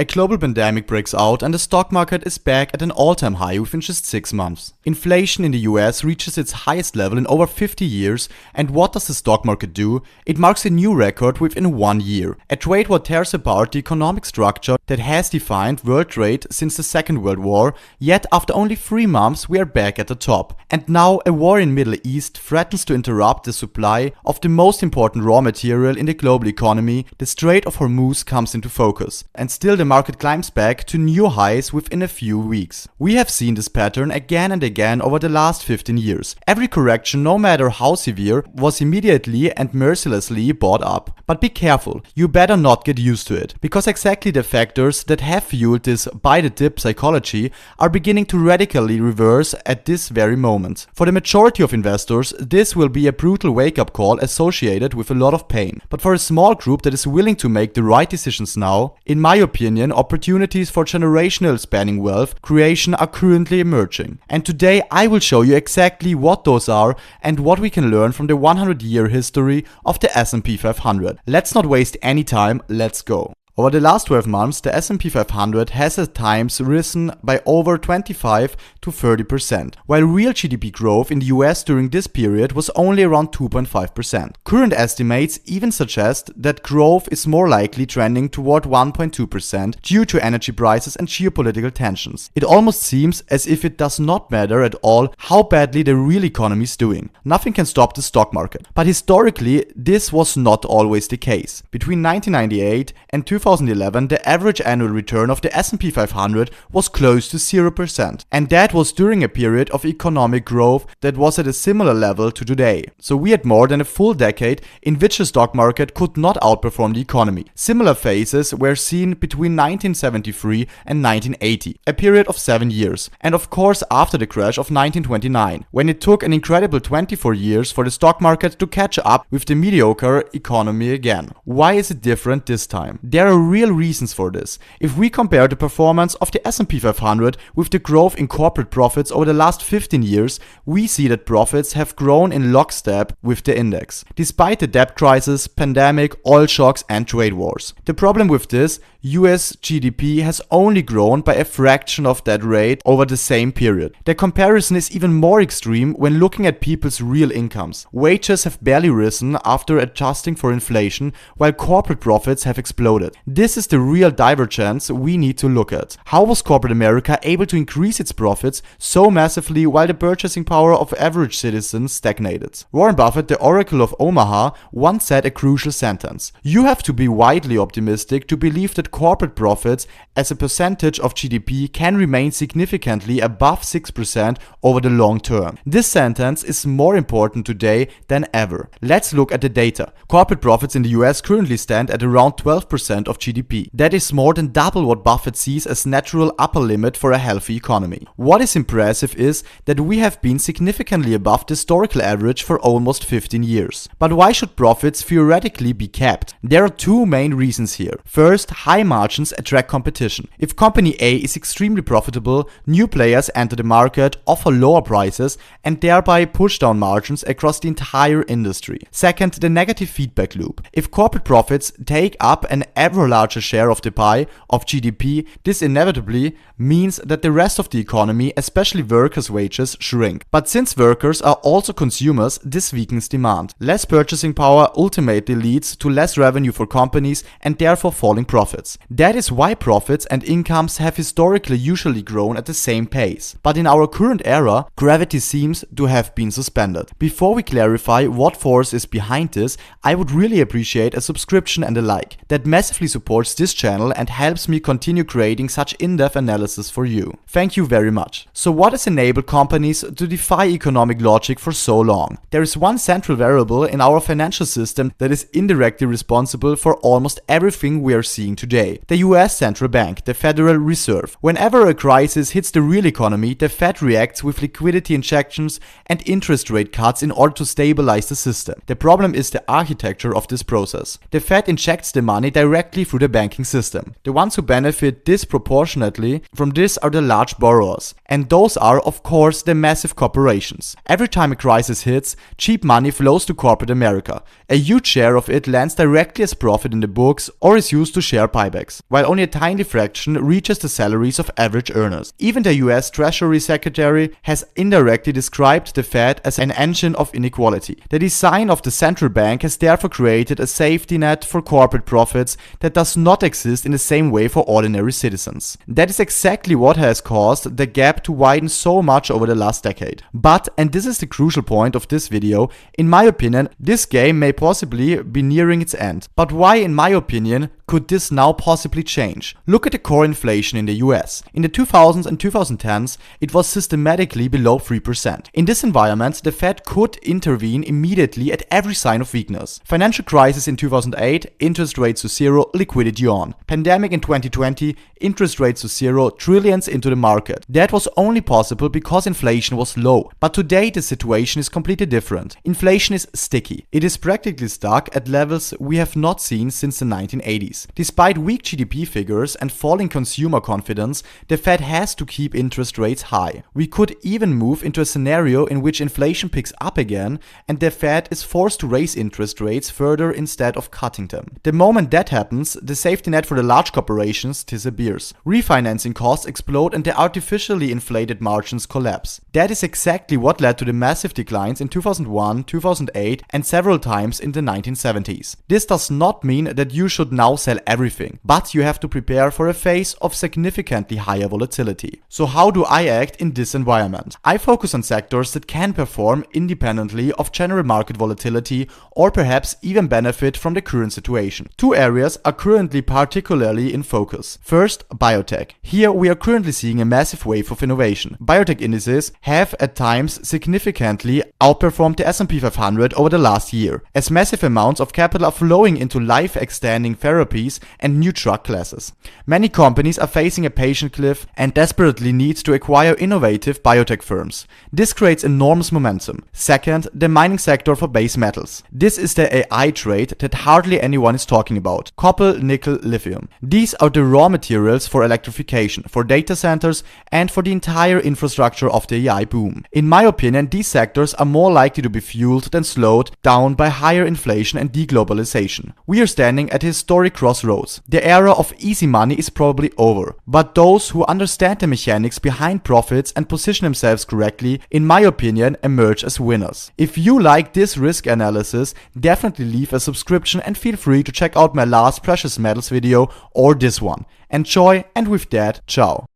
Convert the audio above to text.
A global pandemic breaks out and the stock market is back at an all-time high within just 6 months. Inflation in the US reaches its highest level in over 50 years, and what does the stock market do? It marks a new record within 1 year. A trade war tears apart the economic structure that has defined world trade since the Second World War, yet after only 3 months we are back at the top. And now a war in Middle East threatens to interrupt the supply of the most important raw material in the global economy. The Strait of Hormuz comes into focus, and still the market climbs back to new highs within a few weeks. We have seen this pattern again and again over the last 15 years. Every correction, no matter how severe, was immediately and mercilessly bought up. But be careful, you better not get used to it, because exactly the factors that have fueled this buy the dip psychology are beginning to radically reverse at this very moment. For the majority of investors, this will be a brutal wake-up call associated with a lot of pain. But for a small group that is willing to make the right decisions now, in my opinion, opportunities for generational spanning wealth creation are currently emerging. And today I will show you exactly what those are and what we can learn from the 100-year history of the S&P 500. Let's not waste any time, let's go. Over the last 12 months, the S&P 500 has at times risen by over 25 to 30%, while real GDP growth in the US during this period was only around 2.5%. Current estimates even suggest that growth is more likely trending toward 1.2% due to energy prices and geopolitical tensions. It almost seems as if it does not matter at all how badly the real economy is doing. Nothing can stop the stock market. But historically, this was not always the case. Between 1998 and 2011, the average annual return of the S&P 500 was close to 0%. And that was during a period of economic growth that was at a similar level to today. So we had more than a full decade in which the stock market could not outperform the economy. Similar phases were seen between 1973 and 1980, a period of 7 years. And of course after the crash of 1929, when it took an incredible 24 years for the stock market to catch up with the mediocre economy again. Why is it different this time? There are real reasons for this. If we compare the performance of the S&P 500 with the growth in corporate profits over the last 15 years, we see that profits have grown in lockstep with the index, despite the debt crisis, pandemic, oil shocks and trade wars. The problem with this, US GDP has only grown by a fraction of that rate over the same period. The comparison is even more extreme when looking at people's real incomes. Wages have barely risen after adjusting for inflation, while corporate profits have exploded. This is the real divergence we need to look at. How was corporate America able to increase its profits so massively while the purchasing power of average citizens stagnated? Warren Buffett, the Oracle of Omaha, once said a crucial sentence: "You have to be widely optimistic to believe that corporate profits as a percentage of GDP can remain significantly above 6% over the long term." This sentence is more important today than ever. Let's look at the data. Corporate profits in the US currently stand at around 12% of GDP. That is more than double what Buffett sees as natural upper limit for a healthy economy. What is impressive is that we have been significantly above the historical average for almost 15 years. But why should profits theoretically be capped? There are two main reasons here. First, high margins attract competition. If company A is extremely profitable, new players enter the market, offer lower prices, and thereby push down margins across the entire industry. Second, the negative feedback loop. If corporate profits take up an ever larger share of the pie of GDP, this inevitably means that the rest of the economy, especially workers' wages, shrink. But since workers are also consumers, this weakens demand. Less purchasing power ultimately leads to less revenue for companies and therefore falling profits. That is why profits and incomes have historically usually grown at the same pace. But in our current era, gravity seems to have been suspended. Before we clarify what force is behind this, I would really appreciate a subscription and a like. That massively supports this channel and helps me continue creating such in-depth analysis for you. Thank you very much. So what has enabled companies to defy economic logic for so long? There is one central variable in our financial system that is indirectly responsible for almost everything we are seeing today: the US Central Bank, the Federal Reserve. Whenever a crisis hits the real economy, the Fed reacts with liquidity injections and interest rate cuts in order to stabilize the system. The problem is the architecture of this process. The Fed injects the money directly through the banking system. The ones who benefit disproportionately from this are the large borrowers. And those are, of course, the massive corporations. Every time a crisis hits, cheap money flows to corporate America. A huge share of it lands directly as profit in the books or is used to share buybacks. buybacks, while only a tiny fraction reaches the salaries of average earners. Even the US Treasury Secretary has indirectly described the Fed as an engine of inequality. The design of the central bank has therefore created a safety net for corporate profits that does not exist in the same way for ordinary citizens. That is exactly what has caused the gap to widen so much over the last decade. But, and this is the crucial point of this video, in my opinion, this game may possibly be nearing its end. But why, in my opinion, could this now possibly change? Look at the core inflation in the US. In the 2000s and 2010s, it was systematically below 3%. In this environment, the Fed could intervene immediately at every sign of weakness. Financial crisis in 2008, interest rates to zero, liquidity on. Pandemic in 2020, interest rates to zero, trillions into the market. That was only possible because inflation was low. But today the situation is completely different. Inflation is sticky. It is practically stuck at levels we have not seen since the 1980s. Despite weak GDP figures and falling consumer confidence, the Fed has to keep interest rates high. We could even move into a scenario in which inflation picks up again and the Fed is forced to raise interest rates further instead of cutting them. The moment that happens, the safety net for the large corporations disappears. Refinancing costs explode and the artificially inflated margins collapse. That is exactly what led to the massive declines in 2001, 2008 and several times in the 1970s. This does not mean that you should now sell everything, but you have to prepare for a phase of significantly higher volatility. So how do I act in this environment? I focus on sectors that can perform independently of general market volatility or perhaps even benefit from the current situation. Two areas are currently particularly in focus. First, biotech. Here we are currently seeing a massive wave of innovation. Biotech indices have at times significantly outperformed the S&P 500 over the last year, as massive amounts of capital are flowing into life-extending therapies and new drug classes. Many companies are facing a patient cliff and desperately need to acquire innovative biotech firms. This creates enormous momentum. Second, the mining sector for base metals. This is the AI trade that hardly anyone is talking about. Copper, nickel, lithium. These are the raw materials for electrification, for data centers, and for the entire infrastructure of the AI boom. In my opinion, these sectors are more likely to be fueled than slowed down by higher inflation and deglobalization. We are standing at a historic crossroads. The era of easy money is probably over, but those who understand the mechanics behind profits and position themselves correctly, in my opinion, emerge as winners. If you like this risk analysis, definitely leave a subscription and feel free to check out my last precious metals video or this one. Enjoy, and with that, ciao.